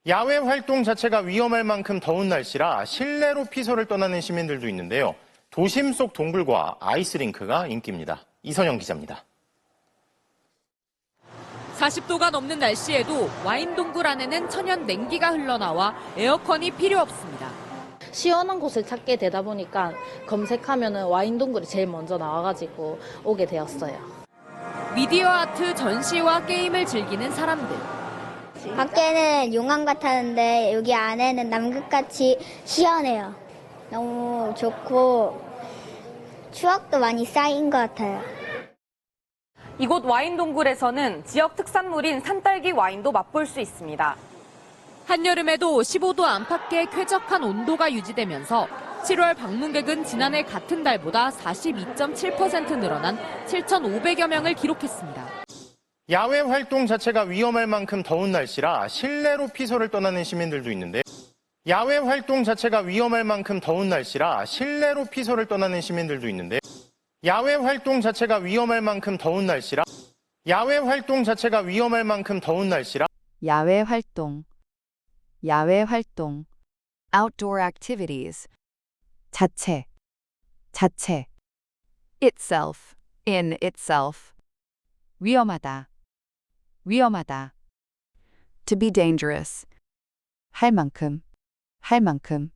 야외 활동 자체가 위험할 만큼 더운 날씨라 실내로 피서를 떠나는 시민들도 있는데요. 도심 속 동굴과 아이스링크가 인기입니다. 이선영 기자입니다. 40도가 넘는 날씨에도 와인 동굴 안에는 천연 냉기가 흘러나와 에어컨이 필요 없습니다. 시원한 곳을 찾게 되다 보니까 검색하면은 와인 동굴이 제일 먼저 나와가지고 오게 되었어요. 미디어 아트 전시와 게임을 즐기는 사람들. 밖에는 용암 같았는데 여기 안에는 남극같이 시원해요. 너무 좋고 추억도 많이 쌓인 것 같아요. 이곳 와인 동굴에서는 지역 특산물인 산딸기 와인도 맛볼 수 있습니다. 한여름에도 15도 안팎의 쾌적한 온도가 유지되면서 7월 방문객은 지난해 같은 달보다 42.7% 늘어난 7,500여 명을 기록했습니다. 야외 활동 자체가 위험할 만큼 더운 날씨라 실내로 피서를 떠나는 시민들도 있는데요. 야외 활동 자체가 위험할 만큼 더운 날씨라 실내로 피서를 떠나는 시민들도 있는데요. 야외 활동 자체가 위험할 만큼 더운 날씨라 야외 활동 자체가 위험할 만큼 더운 날씨라 야외 활동 outdoor activities 자체 itself in itself 위험하다 to be dangerous 할 만큼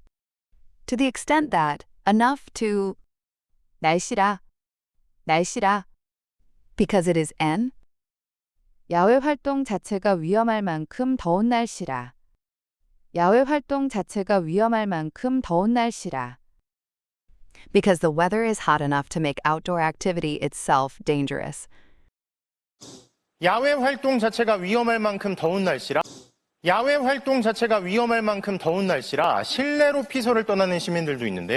to the extent that enough to 날씨라 because it is an 야외 활동 자체가 위험할 만큼 더운 날씨라 야외 활동 자체가 위험할 만큼 더운 날씨라 because the weather is hot enough to make outdoor activity itself dangerous 야외 활동 자체가 위험할 만큼 더운 날씨라 야외 활동 자체가 위험할 만큼 더운 날씨라 실내로 피서를 떠나는 시민들도 있는데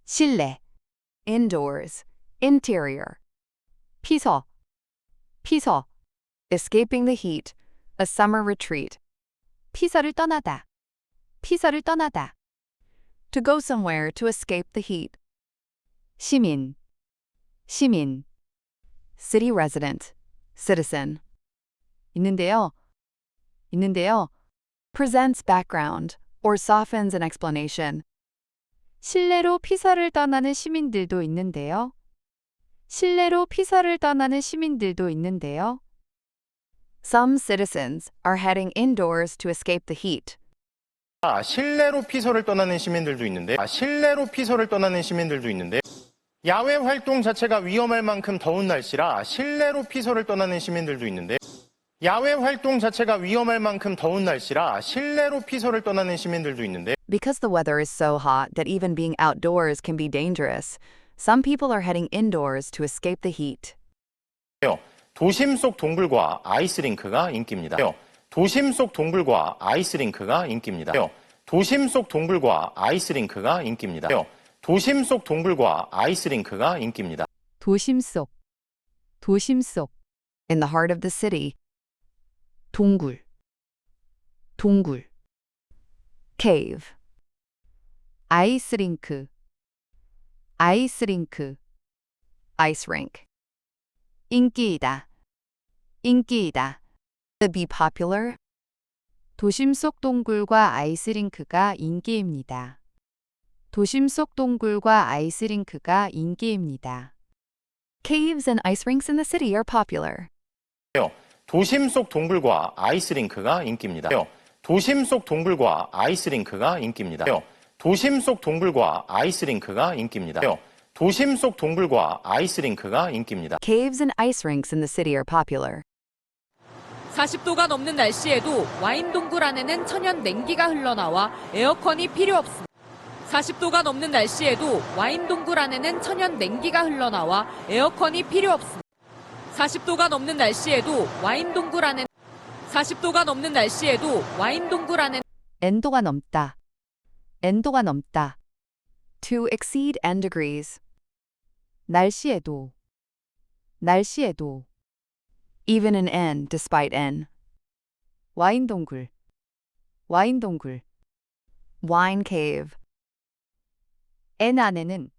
실내 indoors interior 피서 escaping the heat a summer retreat 피서를 떠나다 to go somewhere to escape the heat 시민 city resident citizen 있는데요 presents background or softens an explanation 실내로 피서를 떠나는 시민들도 있는데요. Some citizens are heading indoors to escape the heat. 실내로 피서를 떠나는 시민들도 있는데 야외 활동 자체가 위험할 만큼 더운 날씨라 실내로 피서를 떠나는 시민들도 있는데 야외 활동 자체가 위험할 만큼 더운 날씨라 실내로 피서를 떠나는 시민들도 있는데 Because the weather is so hot that even being outdoors can be dangerous, some people are heading indoors to escape the heat. 도심 속 동굴과 아이스링크가 인기입니다. 도심 속 동굴과 아이스링크가 인기입니다. 도심 속 동굴과 아이스링크가 인기입니다. 도심 속 동굴과 아이스링크가 인기입니다. 도심 속 in the heart of the city 동굴 cave 아이스링크 ice rink 인기이다 to be popular 도심 속 동굴과 아이스링크가 인기입니다. Caves and ice rinks in the city are popular. 도심 속 동굴과 아이스링크가 인기입니다. 도심 속 동굴과 아이스링크가 인기입니다. 도심 속 동굴과 아이스링크가 인기입니다. 도심 속 동굴과 아이스링크가 인기입니다. Caves and ice rinks in the city are popular. 40도가 넘는 날씨에도 와인 동굴 안에는 천연 냉기가 흘러나와 에어컨이 필요 없습니다. 40도가 넘는 날씨에도 와인 동굴 안에는 천연 냉기가 흘러나와 에어컨이 필요 없습니다. 40도가 넘는 날씨에도 와인 동굴 안에는 N도가 넘다. To exceed n degrees. 날씨에도. Even in n, despite n. 와인 동굴. Wine cave. N 안에는.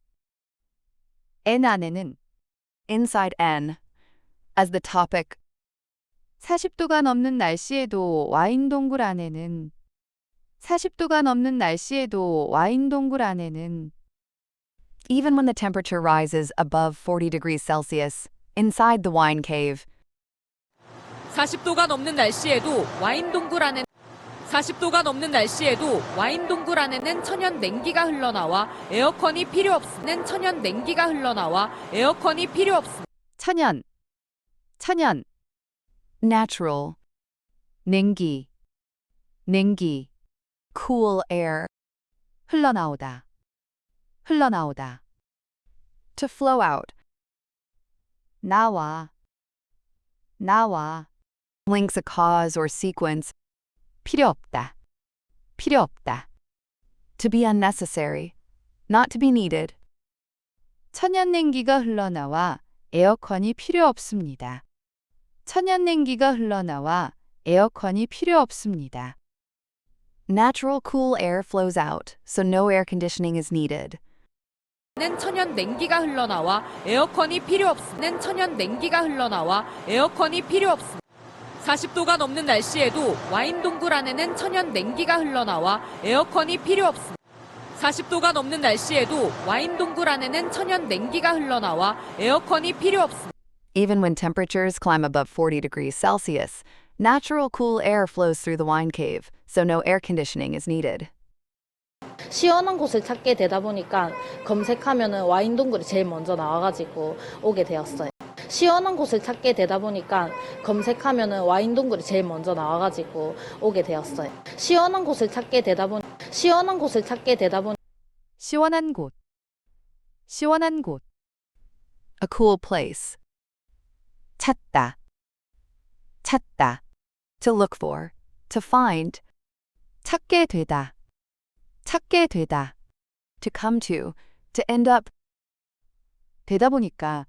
Inside n. As the topic 40도가 넘는 날씨에도 와인 동굴 안에는 40도가 넘는 날씨에도 와인 동굴 안에는 Even when the temperature rises above 40 degrees Celsius, inside the wine cave, 40도가 넘는 날씨에도 와인 동굴 안에 40도가 넘는 날씨에도 와인 동굴 안에는 천연 냉기가 흘러나와 에어컨이 필요 없는 천연 냉기가 흘러나와 에어컨이 필요 없습니다. 천연 natural, 냉기 cool air, 흘러나오다 to flow out, 나와 links a cause or sequence, 필요 없다 to be unnecessary, not to be needed, 천연 냉기가 흘러나와 에어컨이 필요 없습니다. 천연 냉기가 흘러나와 에어컨이 필요 없습니다. natural cool air flows out, so no air conditioning is needed. 는 천연 냉기가 흘러나와 에어컨이 필요 없는 천연 냉기가 흘러나와 에어컨이 필요 없습니다. 40도가 넘는 날씨에도 와인 동굴 안에는 천연 냉기가 흘러나와 에어컨이 필요 없습니다. 40도가 넘는 날씨에도 와인 동굴 안에는 천연 냉기가 흘러나와 에어컨이 필요 없습니다. Even when temperatures climb above 40 degrees Celsius, natural cool air flows through the wine cave, so no air conditioning is needed. 시원한 곳을 찾게 되다 보니까 검색하면은 와인 동굴이 제일 먼저 나와가지고 오게 되었어요. 시원한 곳을 찾게 되다 보니까 검색하면은 와인 동굴이 제일 먼저 나와가지고 오게 되었어요. 시원한 곳을 찾게 되다 보니 시원한 곳 A cool place, 찾다 to look for, to find, 찾게 되다 to come to end up, 되다 보니까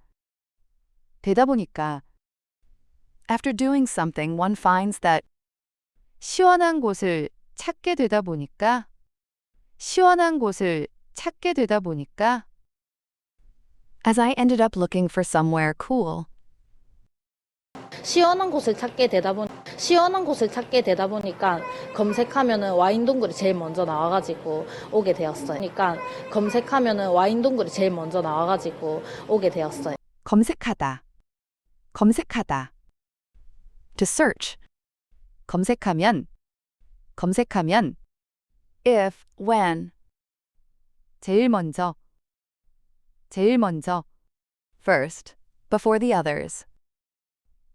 after doing something one finds that, 시원한 곳을 찾게 되다 보니까 as I ended up looking for somewhere cool, 시원한 곳을 찾게 되다 보니까 검색하면은 와인 동굴이 제일 먼저 나와가지고 오게 되었어요. 그러니까 검색하면은 와인 동굴이 제일 먼저 나와가지고 오게 되었어요. 검색하다 to search, 검색하면 if, when, 제일 먼저 first, before the others,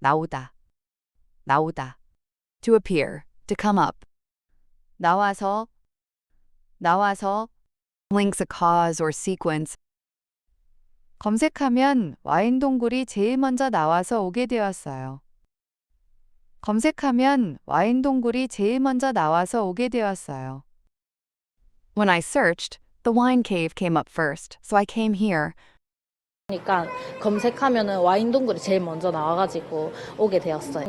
나오다 to appear, to come up, 나와서 links a cause or sequence, 검색하면 와인 동굴이 제일 먼저 나와서 오게 되었어요. When I searched, the wine cave came up first, so I came here. 그러니까 검색하면은 와인 동굴이 제일 먼저 나와가지고 오게 되었어요.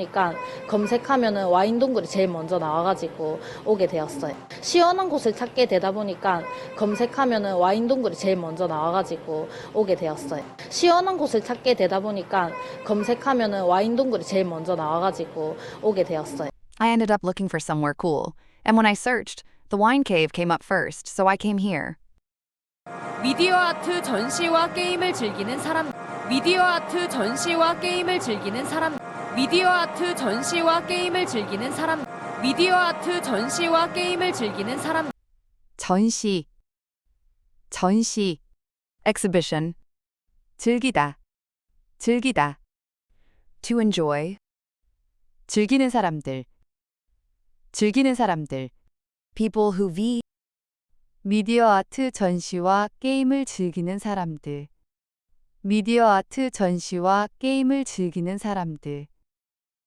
시원한 곳을 찾게 되다 보니까 검색하면은 와인 동굴이 제일 먼저 나와가지고 오게 되었어요. 시원한 곳을 찾게 되다 보니까 검색하면은 와인 동굴이 제일 먼저 나와가지고 오게 되었어요. I ended up looking for somewhere cool, and when I searched, the wine cave came up first, so I came here. 미디어 아트 전시와 게임을 즐기는 사람 전시 Exhibition, 즐기다 to enjoy, 즐기는 사람들 people who view, 미디어 아트 전시와 게임을 즐기는 사람들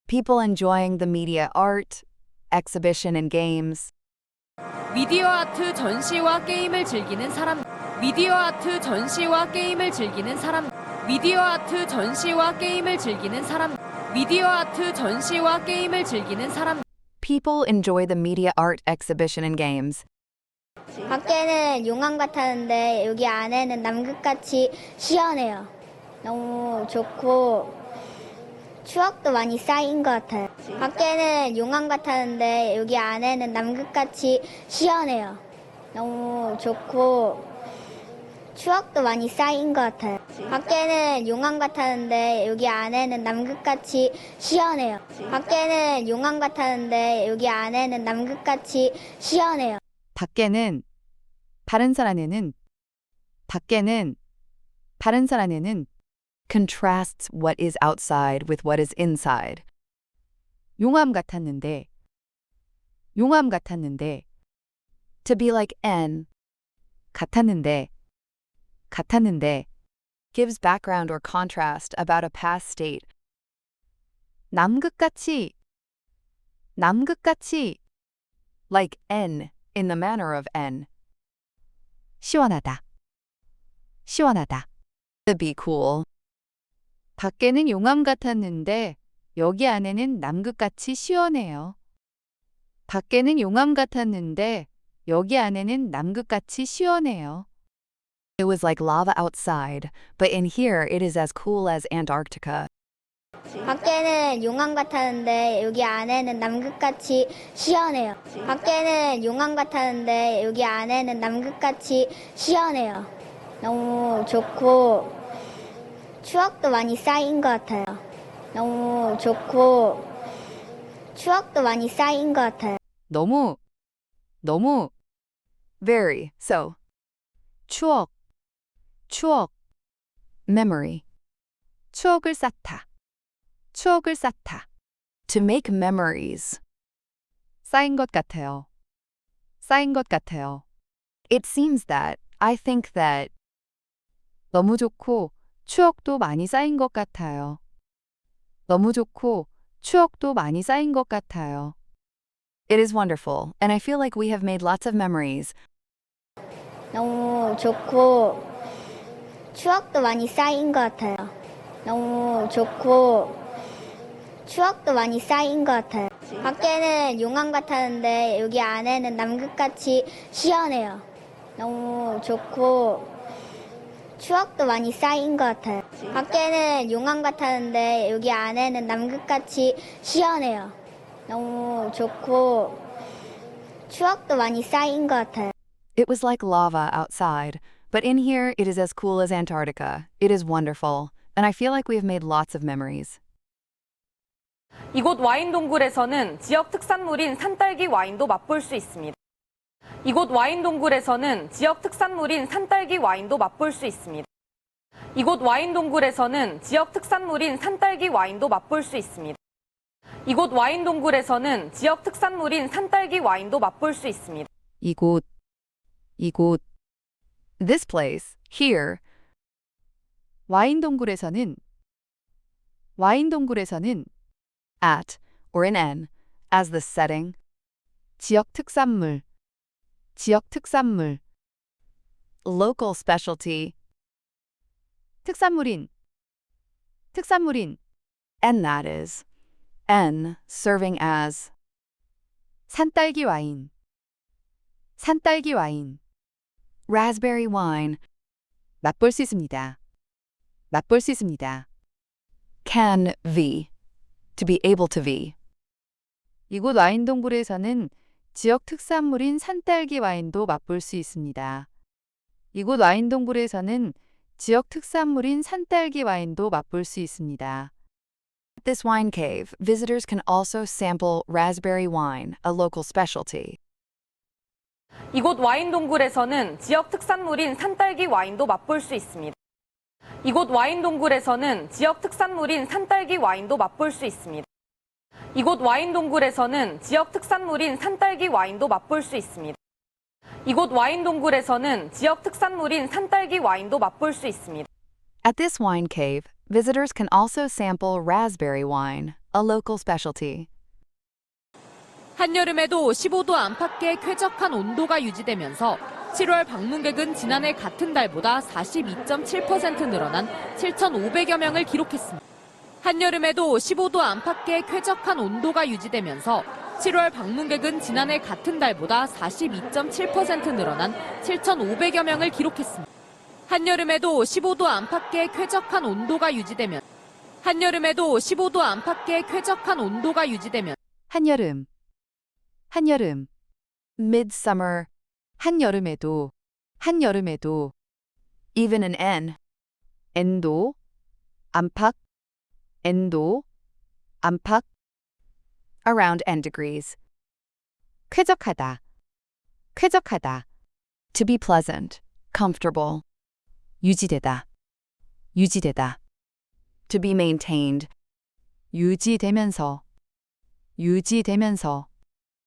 people enjoying the media art, exhibition and games, 미디어 아트 전시와 게임을 즐기는 사람 people enjoy the media art, exhibition and games. 밖에는 용암 같았는데 여기 안에는 남극같이 시원해요. 너무 좋고 추억도 많이 쌓인 것 같아요. 밖에는 용암 같았는데 여기 안에는 남극같이 시원해요. 너무 좋고 추억도 많이 쌓인 것 같아요. 밖에는 용암 같았는데 여기 안에는 남극같이 시원해요. 밖에는 용암 같았는데 여기 안에는 남극같이 시원해요. 밖에는 다른 살 안에는 Contrasts what is outside with what is inside. 용암 같았는데 To be like N 같았는데 gives background or contrast about a past state. 남극같이 Like N in the manner of N. 시원하다. To be cool. 밖에는 용암 같았는데 여기 안에는 남극같이 시원해요. 밖에는 용암 같았는데 여기 안에는 남극같이 시원해요. It was like lava outside, but in here it is as cool as Antarctica. 밖에는 용암 같았는데 여기 안에는 남극같이 시원해요. 밖에는 용암 같았는데 여기 안에는 남극같이 시원해요. 너무 좋고 추억도 많이 쌓인 것 같아요. 너무 좋고 추억도 많이 쌓인 것 같아요. 너무 Very so. 추억 Memory. 추억을 쌓다. To make memories. 쌓인 것 같아요. It seems that, I think that. 너무 좋고 추억도 많이 쌓인 것 같아요. It is wonderful, and I feel like we have made lots of memories. 너무 좋고 추억도 많이 쌓인 것 같아요. 너무 좋고 추억도 많이 쌓인 것 같아요. 밖에는 용암 같았는데 여기 안에는 남극같이 시원해요. 너무 좋고 추억도 많이 쌓인 것 같아요. 밖에는 용암 같았는데 여기 안에는 남극같이 시원해요. 너무 좋고 추억도 많이 쌓인 것 같아요. It was like lava outside, but in here it is as cool as Antarctica. It is wonderful, and I feel like we have made lots of memories. 이곳 와인 동굴에서는 지역 특산물인 산딸기 와인도 맛볼 수 있습니다. 이곳 와인 동굴에서는 지역 특산물인 산딸기 와인도 맛볼 수 있습니다. 이곳 와인 동굴에서는 지역 특산물인 산딸기 와인도 맛볼 수 있습니다. 이곳 와인 동굴에서는 지역 특산물인 산딸기 와인도 맛볼 수 있습니다. 이곳 This place, here, 와인 동굴에서는 at, or in N, as the setting, 지역 특산물 local specialty, 특산물인 and that is, N, serving as, 산딸기 와인 raspberry wine, 맛볼 수 있습니다. can V, to be able to V. 이곳 와인 동굴에서는 지역 특산물인 산딸기 와인도 맛볼 수 있습니다. 이곳 와인 동굴에서는 지역 특산물인 산딸기 와인도 맛볼 수 있습니다. At this wine cave, visitors can also sample raspberry wine, a local specialty. 이곳 와인 동굴에서는 지역 특산물인 산딸기 와인도 맛볼 수 있습니다. 이곳 와인 동굴에서는 지역 특산물인 산딸기 와인도 맛볼 수 있습니다. 이곳 와인 동굴에서는 지역 특산물인 산딸기 와인도 맛볼 수 있습니다. 이곳 와인 동굴에서는 지역 특산물인 산딸기 와인도 맛볼 수 있습니다. At this wine cave, visitors can also sample raspberry wine, a local specialty. 한여름에도 15도 안팎의 쾌적한 온도가 유지되면서 7월 방문객은 지난해 같은 달보다 42.7% 늘어난 7,500여 명을 기록했습니다. 한여름에도 15도 안팎의 쾌적한 온도가 유지되면서 7월 방문객은 지난해 같은 달보다 42.7% 늘어난 7,500여 명을 기록했습니다. 한여름에도 15도 안팎의 쾌적한 온도가 유지되면 한여름에도 15도 안팎의 쾌적한 온도가 유지되면 한여름, 한여름, midsummer, 한여름에도, 한여름에도, even an n, n도, 안팎, n도, 안팎, around n degrees. 쾌적하다, 쾌적하다, To be pleasant, comfortable. 유지되다, 유지되다, To be maintained. 유지되면서, 유지되면서,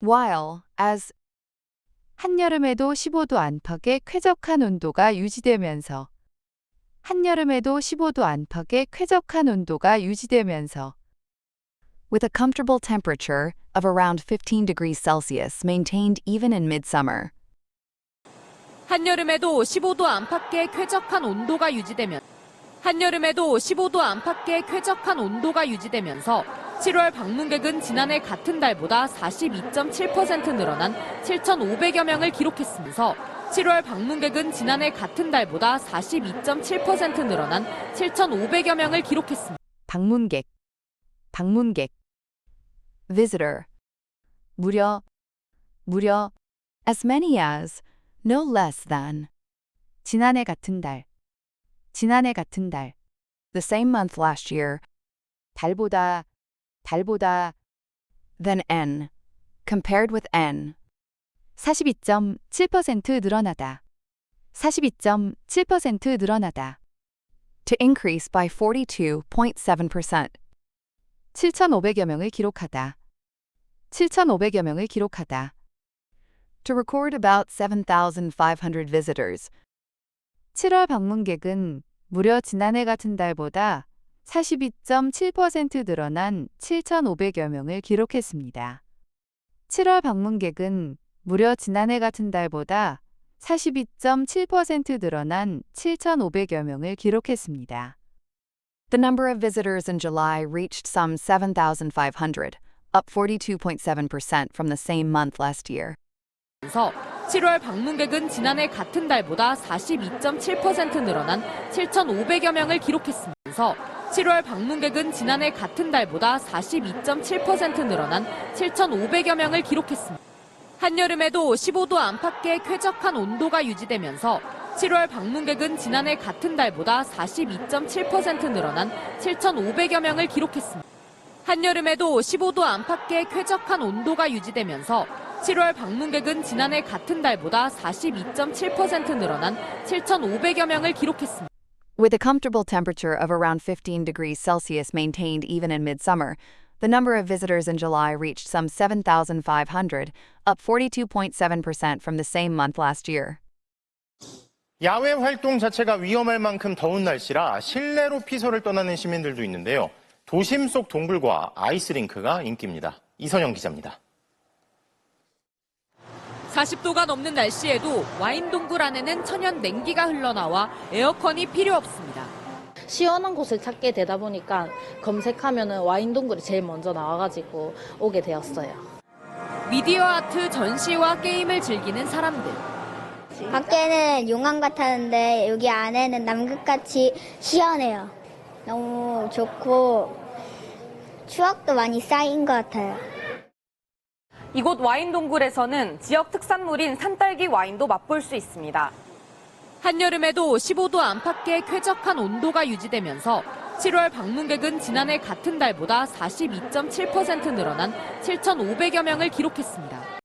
while, as, 한여름에도 15도 안팎의 쾌적한 온도가 유지되면서, 한여름에도 15도 안팎의 쾌적한 온도가 유지되면서, With a comfortable temperature of around 15 degrees Celsius maintained even in midsummer. 한여름에도 15도 안팎의 쾌적한 온도가 유지되면 한여름에도 15도 안팎의 쾌적한 온도가 유지되면서 7월 방문객은 지난해 같은 달보다 42.7% 늘어난 7,500여 명을 기록했으면서 7월 방문객은 지난해 같은 달보다 42.7% 늘어난 7,500여 명을 기록했습니다. 방문객, 방문객, Visitor. 무려, As many as. No less than. 지난해 같은 달, 지난해 같은 달, The same month last year. 달보다, 달보다, Than n. Compared with n. 42.7% 늘어나다, 42.7% 늘어나다, To increase by 42.7%. 7,500여 명을 기록하다, 7,500여 명을 기록하다, To record about 7,500 visitors. 7월 방문객은 무려 지난해 같은 달보다 42.7% 늘어난 7,500여 명을 기록했습니다. 7월 방문객은 무려 지난해 같은 달보다 42.7% 늘어난 7,500여 명을 기록했습니다. The number of visitors in July reached some 7,500, up 42.7% from the same month last year. 7월 방문객은 지난해 같은 달보다 42.7% 늘어난 7,500여 명을 기록했으면서 7월 방문객은 지난해 같은 달보다 42.7% 늘어난 7,500여 명을 기록했습니다. 한여름에도 15도 안팎의 쾌적한 온도가 유지되면서 7월 방문객은 지난해 같은 달보다 42.7% 늘어난 7,500여 명을 기록했습니다. 한여름에도 15도 안팎의 쾌적한 온도가 유지되면서 7월 방문객은 지난해 같은 달보다 42.7% 늘어난 7,500여 명을 기록했습니다. With a comfortable temperature of around 15 degrees Celsius maintained even in midsummer, the number of visitors in July reached some 7,500, up 42.7% from the same month last year. 야외 활동 자체가 위험할 만큼 더운 날씨라 실내로 피서를 떠나는 시민들도 있는데요. 도심 속 동굴과 아이스링크가 인기입니다. 이선영 기자입니다. 40도가 넘는 날씨에도 와인 동굴 안에는 천연 냉기가 흘러나와 에어컨이 필요 없습니다. 시원한 곳을 찾게 되다 보니까 검색하면은 와인 동굴이 제일 먼저 나와가지고 오게 되었어요. 미디어 아트 전시와 게임을 즐기는 사람들. 밖에는 용암 같았는데 여기 안에는 남극같이 시원해요. 너무 좋고 추억도 많이 쌓인 것 같아요. 이곳 와인 동굴에서는 지역 특산물인 산딸기 와인도 맛볼 수 있습니다. 한여름에도 15도 안팎의 쾌적한 온도가 유지되면서 7월 방문객은 지난해 같은 달보다 42.7% 늘어난 7,500여 명을 기록했습니다.